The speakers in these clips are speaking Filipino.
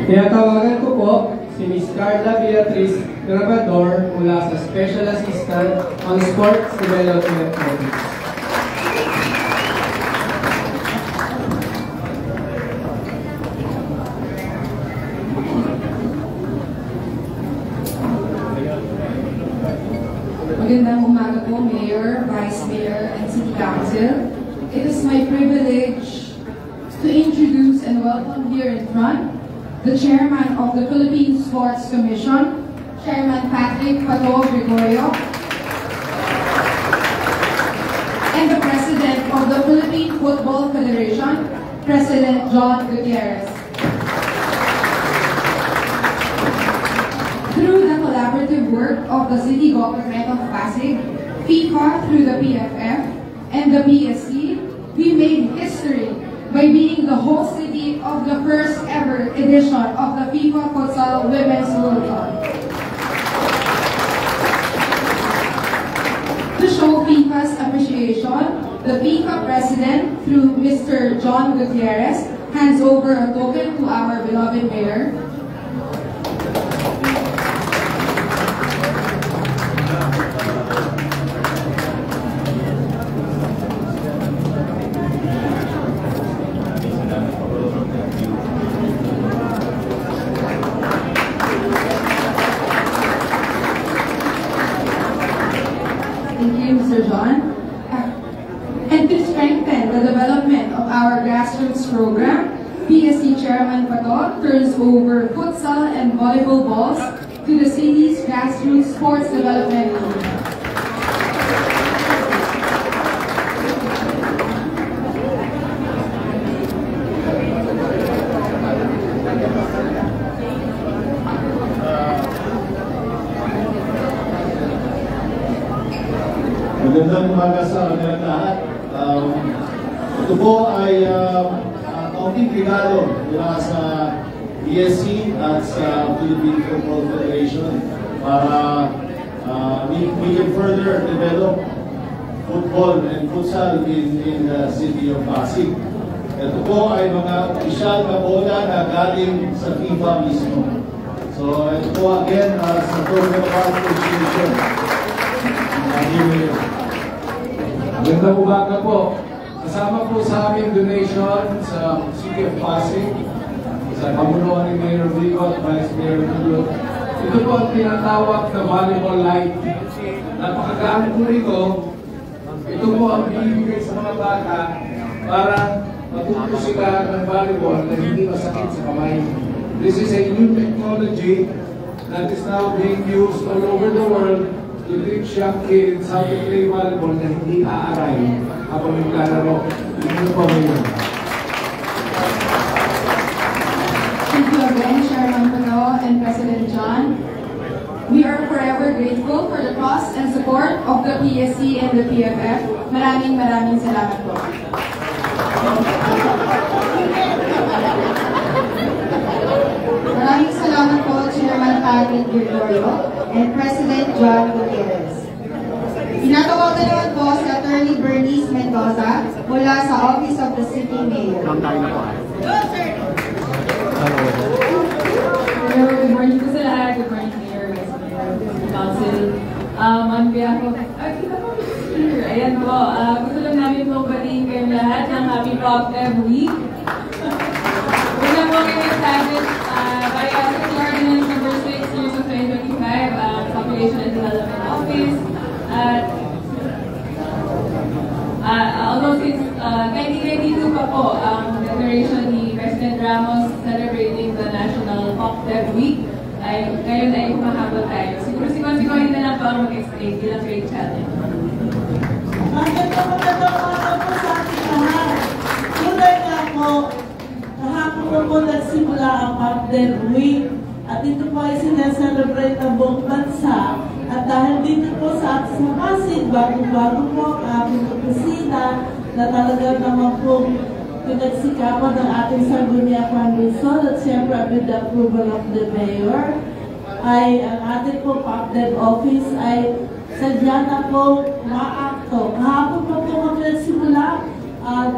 Tinatawagan ko po si Ms. Carla Beatriz Grabador mula sa Special Assistant on Sports Development Office. Magandang umaga po, Mayor, Vice Mayor, and City Council. It is my privilege to introduce and welcome here in front the Chairman of the Philippine Sports Commission, Chairman Patrick Pato Gregorio, and the President of the Philippine Football Federation, President John Gutierrez. Through the collaborative work of the City Government of Pasig, FIFA through the PFF, and the PSC, we made history by being the host city of the first ever edition of the FIFA Futsal Women's World Cup. To show FIFA's appreciation, the FIFA President, through Mr. John Gutierrez, hands over a token to our beloved Mayor. And to strengthen the development of our grassroots program, PSC Chairman Pato turns over futsal and volleyball balls to the city's grassroots sports development team. Magandang umaga sa kanilang lahat. Ito po ay kaunting regalo mula sa PSC at sa Philippine Football Federation para we can further develop football and futsal in the city of Pasig. Ito po ay mga opisyal na bola na galing sa FIFA mismo. So ito po again sa token of appreciation. Magandang umaga po. Kasama po sa aming donation sa City of Pasig, sa pamunuan ni Mayor Vico at Vice Mayor Tulio. Ito po ang tinatawag na volleyball light. Napakagaan po rito. Ito po ang bibigay sa mga bata para matuto sila ng volleyball na hindi masakit sa kamay. This is a new technology that is now being used all over the world to teach young kids how to play volleyball na hindi aaray habang naglalaro. Ano po ngayon? Thank you again, Chairman Pato and President John. We are forever grateful for the trust and support of the PSC and the PFF. Maraming salamat po. Maraming salamat po, Chairman Patrick Gregorio and President John Gutierrez. Pinatawagan naman po si Attorney Bernice Mendoza mula sa Office of the City Mayor. Hello, good morning po sa lahat. Good morning, Mayor, Vice Mayor, City Council. On behalf of... Ayan po, gusto lang namin po batiin kayong lahat ng Happy Pop Dev Week. Una po kayo established by City Ordinance number 6 years of 2025, Population and Development Office. Although since 1992 pa po ang declaration ni President Ramos celebrating the National Pop Dev Week, ay ngayon ay humahabol tayo. Siguro si Consicoin na lang po ang mag-explain bilang great challenge. Magandang araw po sa ating lahat. Tunay nga po, kahapon na po nagsimula ang Pop Dev Week at ito po ay sinaselebrate ng buong bansa. At dahil dito po sa Pasig, bago-bago po ang ating opisina na talaga naman po pinagsikapan ng ating Sardunia Foundation at siyempre with the approval of the Mayor, ay ang ating po Pop Dev Office ay sadya na po maakto. Kahapon po po kami nagsimula,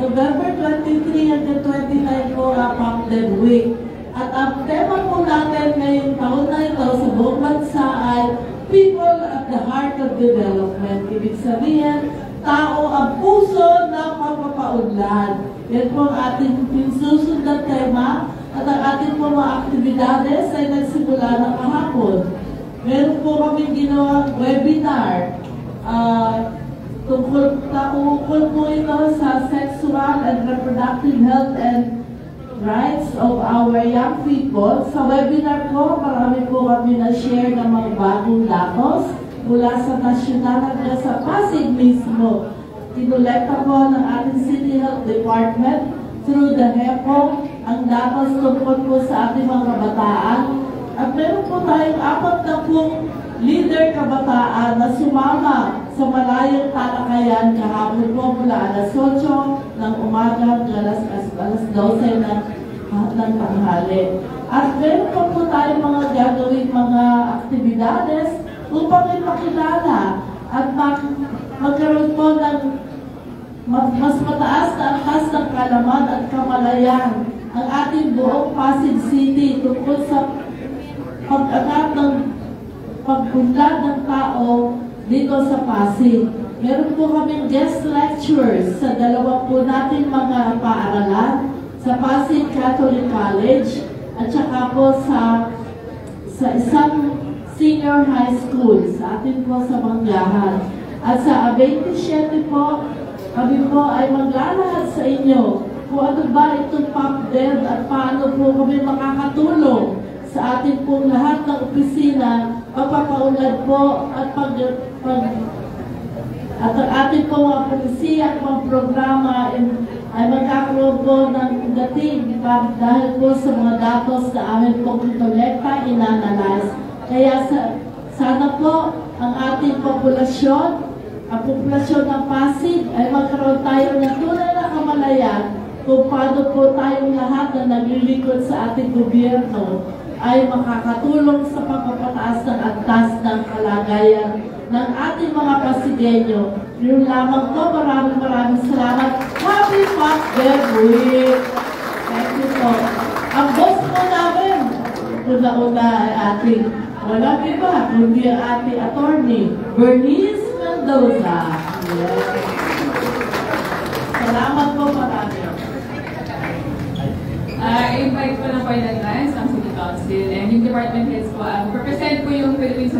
November 23 hanggang 29 po ang Pop Dev Week. At ang tema po natin ngayong taon na ito sa buong bansa ay People at the Heart of Development. Ibig sabihin, tao ang puso ng pagpapaunlad. Yan po ang ating pinsusunod tema at ang ating po mga aktibidades ay nagsimula na kahapon. Meron po kami ginawang webinar tungkol po ito sa sexual and reproductive health and rights of our young people. Sa webinar po, marami po kami na-share ng mga bagong datos mula sa nasyonal at sa Pasig mismo. Kinolekta po ng ating City Health Department through the HEPO ang datos tungkol po sa ating mga kabataan. At meron po tayong 40 leader kabataan na sumama sa malayong talakayan kahapon po mula alas 8 ng umaga hanggang alas 12 ng tanghali. At meron po tayong mga gagawing mga aktibidades upang ipakilala at magkaroon po ng mas mataas na angkas ng kalaman at kamalayan ang ating buong Pasig City tungkol sa pag-angat ng pagpunlad ng tao dito sa Pasig. Meron po kaming guest lectures sa dalawa po natin mga paaralan, sa Pasig Catholic College at saka po sa isang senior high school sa atin po sa Manggahan. At sa 27 po, kami po ay maglalahad sa inyo kung ano ba itong PAPDEV at paano po kami makakatulong sa ating pong lahat ng opisina, pagpapaunlad po at at ang ating pong mga polisiya at mga programa ay magkakaroon po ng dating dahil po sa mga datos na amin pong kinolekta, inanalyze. Kaya sana po ang ating populasyon, ang populasyon ng Pasig ay magkaroon tayo ng tunay na kamalayan kung paano po tayong lahat na naglilingkod sa ating gobyerno ay makakatulong sa pagpapataas ng antas ng kalagayan ng ating mga Pasigenyo. Yun lamang po, maraming salamat. Happy PAPDEV Week! Thank you po. Ang boss po namin, una-una ay ating walang iba, kundi ang ating attorney, Bernice Mendoza. Yes. Salamat po marami. I-invite ko na po in advance ang City Council and yung department heads po. Represent po yung Philippine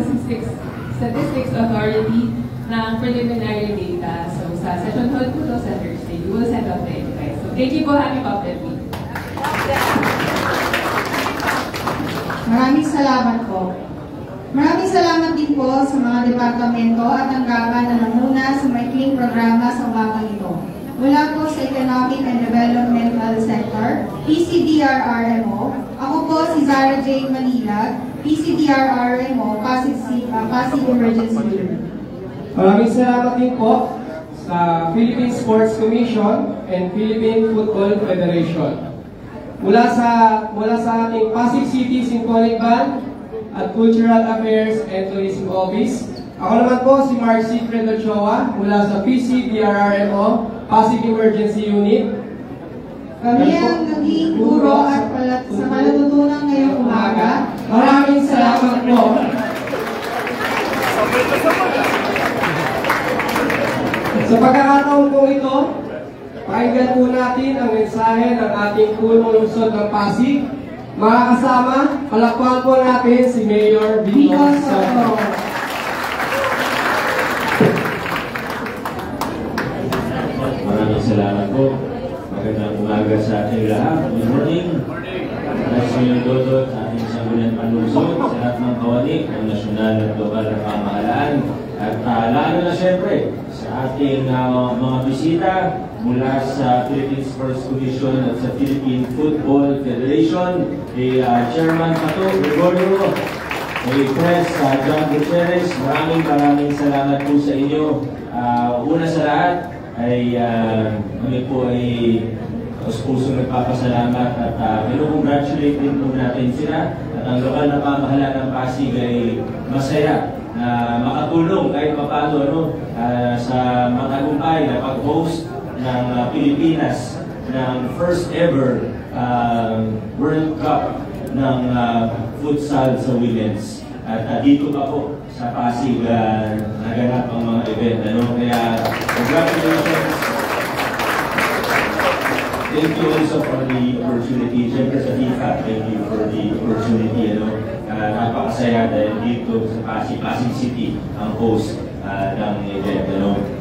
Statistics Authority ng preliminary data. So sa session hall po sa Thursday, we will send out the invite. So thank you po, happy PAPDEV Week. Maraming salamat po. Maraming salamat din po sa mga departamento at tanggapan na namuna sa maikling programa sa umagang ito. Mula po sa Economic and Developmental Sector, PCDRRMO, ako po si Zara J. Manila, PCDRRMO, Pasig Emergency Unit. Maraming salamat din po sa Philippine Sports Commission and Philippine Football Federation. Mula sa ating Pasig City Symphonic Band at Cultural Affairs and Tourism Office. Ako naman po si Mark Sigfred Ochoa mula sa PCDRRMO, Pasig Emergency Unit. Kami ang naging guro at sa malatutunan ngayong umaga. Maraming salamat po. Sa pagkakataon po ito, pakinggan po natin ang mensahe ng ating punong lungsod ng Pasig. Mga kasama, palakpakan po natin si Mayor Vico Soto. Maraming salamat po. Magandang umaga sa ating lahat. Good morning. Maraming Dodot sa ating Sangguniang Panlungsod, sa lahat ng kawani ng nasyonal at global na pamahalaan. At lalo na siyempre sa ating mga bisita mula sa Philippine Sports Commission at sa Philippine Football Federation, kay Chairman Pato Gregorio, kay Press John Gutierrez, maraming salamat po sa inyo. Una sa lahat ay kami po ay puso nagpapasalamat at congratulate din po natin sila at ang lokal na pamahalaan ng Pasig ay masaya na makatulong kahit paano sa matagumpay na pag-host ng Pilipinas ng first ever World Cup ng futsal sa women's. At dito pa po sa Pasig naganap ang mga event. Kaya congratulations. Thank you also for the opportunity. Siyempre sa FIFA, thank you for the opportunity. Napakasaya dahil dito sa Pasig City ang host ng event.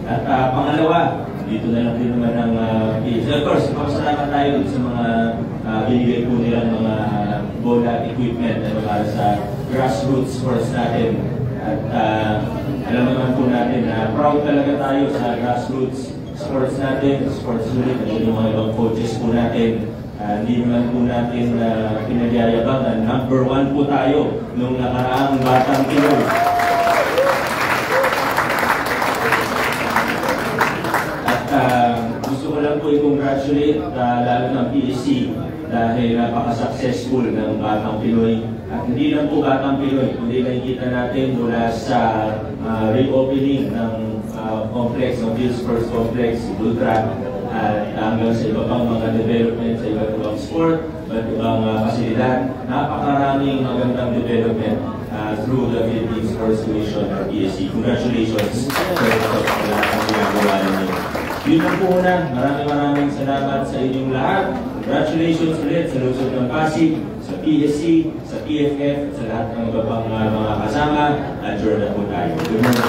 At pangalawa, dito na lang din naman ang of course, papasalamat tayo sa mga binigay po nilang mga bola equipment para sa grassroots sports natin. At alam naman po natin na proud talaga tayo sa grassroots sports natin, sports unit, yung mga ibang coaches po natin. Hindi naman po natin pinagyayabangan. Number 1 po tayo nung nakaraang Batang Pinoy. Gusto ko lang po i-congratulate lalo ng PSC dahil napaka-successful ng Batang Pinoy. At hindi lang po Batang Pinoy, kundi nakikita natin mula sa reopening ng complex, ng Bill Sports Complex, Ultra, at hanggang sa iba pang mga development sa iba't ibang sport, iba't ibang pasilidad. Napakaraming magandang development through the Philippine Sports Commission or PSC. Congratulations sa lahat ng ginagawa ninyo. Yun lang po una. Maraming salamat sa inyong lahat. Congratulations ulit sa Lungsod ng Pasig, sa PSC, sa PFF, sa lahat ng iba pang mga kasama. Adjourn na po tayo. Good morning.